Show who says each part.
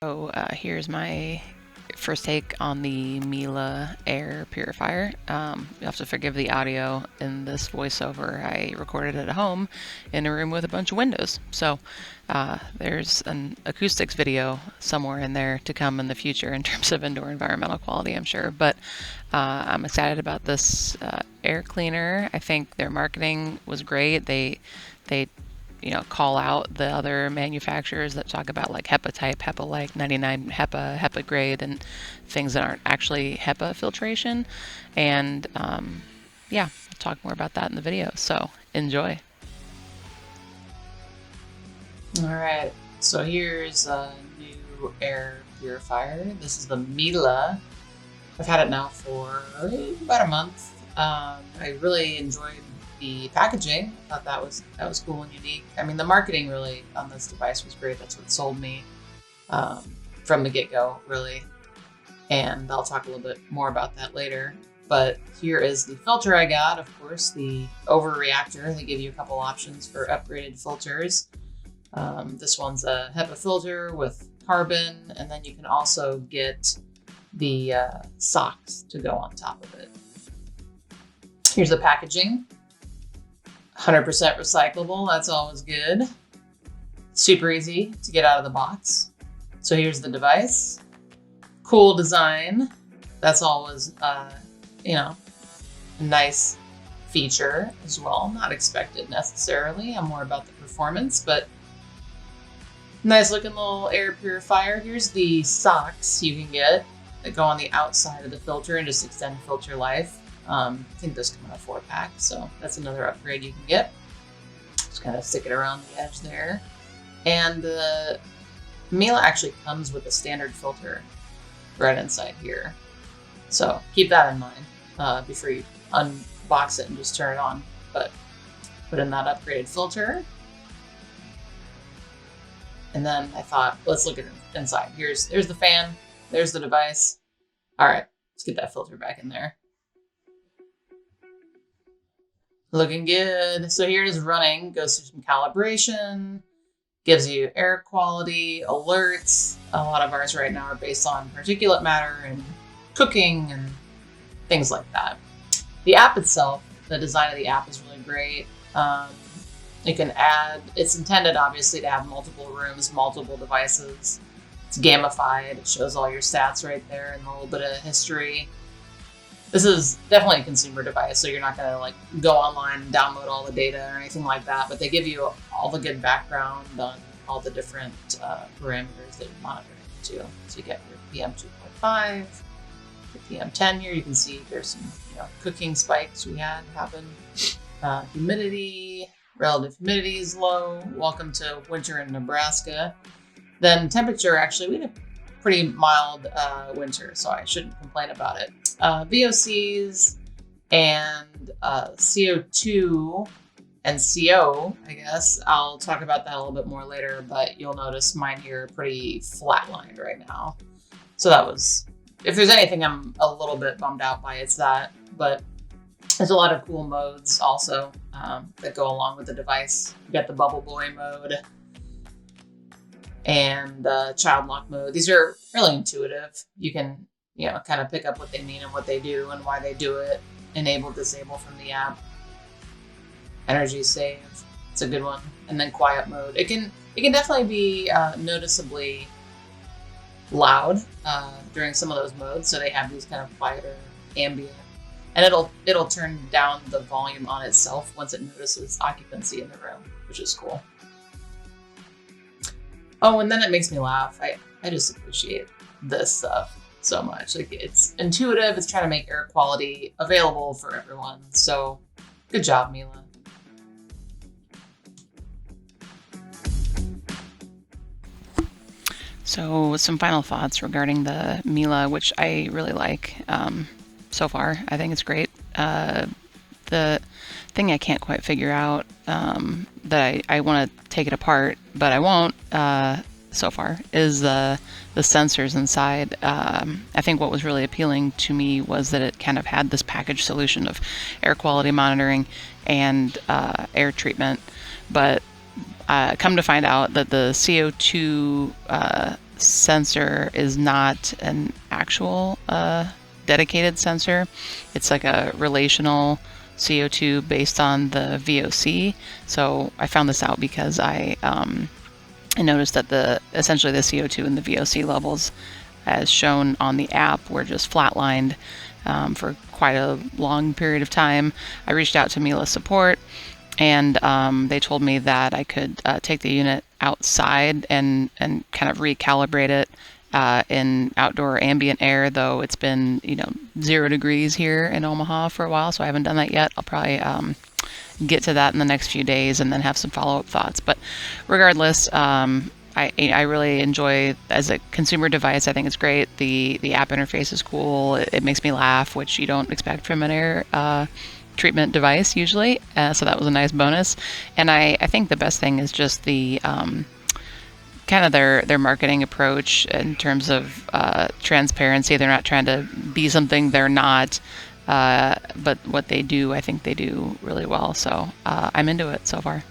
Speaker 1: So here's my first take on the Mila air purifier. You have to forgive the audio in this voiceover. I recorded it at home in a room with a bunch of windows. So there's an acoustics video somewhere in there to come in the future in terms of indoor environmental quality, I'm sure. But I'm excited about this air cleaner. I think their marketing was great. They call out the other manufacturers that talk about like HEPA type, HEPA like 99 HEPA, HEPA grade, and things that aren't actually HEPA filtration. And yeah, I'll talk more about that in the video. So enjoy. All right, so here's a new air purifier. This is the Mila. I've had it now for about a month. I really enjoyed the packaging. I thought that was cool and unique. I mean, the marketing really on this device was great. That's what sold me from the get-go, really. And I'll talk a little bit more about that later. But here is the filter I got. Of course, the overreactor. They give you a couple options for upgraded filters. This one's a HEPA filter with carbon, and then you can also get the socks to go on top of it. Here's the packaging. 100% recyclable, that's always good. Super easy to get out of the box. So here's the device. Cool design. That's always, a nice feature as well. Not expected necessarily. I'm more about the performance, but nice looking little air purifier. Here's the socks you can get that go on the outside of the filter and just extend filter life. I think those come in a 4-pack, so that's another upgrade you can get. Just kind of stick it around the edge there. And the Mila actually comes with a standard filter right inside here. So keep that in mind before you unbox it and just turn it on. But put in that upgraded filter. And then I thought, let's look at it inside. There's the fan. There's the device. All right, let's get that filter back in there. Looking good. So here it is running, goes through some calibration, gives you air quality, alerts. A lot of ours right now are based on particulate matter and cooking and things like that. The app itself, the design of the app is really great. You can add, it's intended obviously to have multiple rooms, multiple devices. It's gamified, it shows all your stats right there and a little bit of history. This is definitely a consumer device, so you're not going to like go online and download all the data or anything like that, but they give you all the good background on all the different parameters that you're monitoring to. So you get your PM 2.5, your PM10 here. You can see there's some cooking spikes we had happen. Humidity, relative humidity is low. Welcome to winter in Nebraska. Then temperature, actually, we had a pretty mild winter, so I shouldn't complain about it. VOCs and CO2 and CO, I guess. I'll talk about that a little bit more later, but you'll notice mine here are pretty flatlined right now. So that was, if there's anything I'm a little bit bummed out by, it's that. But there's a lot of cool modes also that go along with the device. You got the bubble boy mode and child lock mode. These are really intuitive. You can kind of pick up what they mean and what they do and why they do it. Enable, disable from the app. Energy save, it's a good one. And then quiet mode. It can definitely be noticeably loud during some of those modes. So they have these kind of quieter ambient, and it'll turn down the volume on itself once it notices occupancy in the room, which is cool. Oh, and then it makes me laugh. I just appreciate this stuff so much. Like, it's intuitive. It's trying to make air quality available for everyone. So good job, Mila. So some final thoughts regarding the Mila, which I really like so far. I think it's great. The thing I can't quite figure out that I want to take it apart, but I won't so far, is the sensors inside. I think what was really appealing to me was that it kind of had this package solution of air quality monitoring and air treatment. But come to find out that the CO2 sensor is not an actual dedicated sensor. It's like a relational CO2 based on the VOC. So I found this out because I noticed that essentially the CO2 and the VOC levels as shown on the app were just flatlined for quite a long period of time. I reached out to Mila support, and they told me that I could take the unit outside and kind of recalibrate it in outdoor ambient air, though it's been 0 degrees here in Omaha for a while, so I haven't done that yet. I'll probably get to that in the next few days and then have some follow-up thoughts. But regardless, I really enjoy as a consumer device. I think it's great. The app interface is cool. It makes me laugh, which you don't expect from an air treatment device usually. So that was a nice bonus. And I think the best thing is just the kind of their marketing approach in terms of transparency. They're not trying to be something they're not. But what they do, I think they do really well. So I'm into it so far.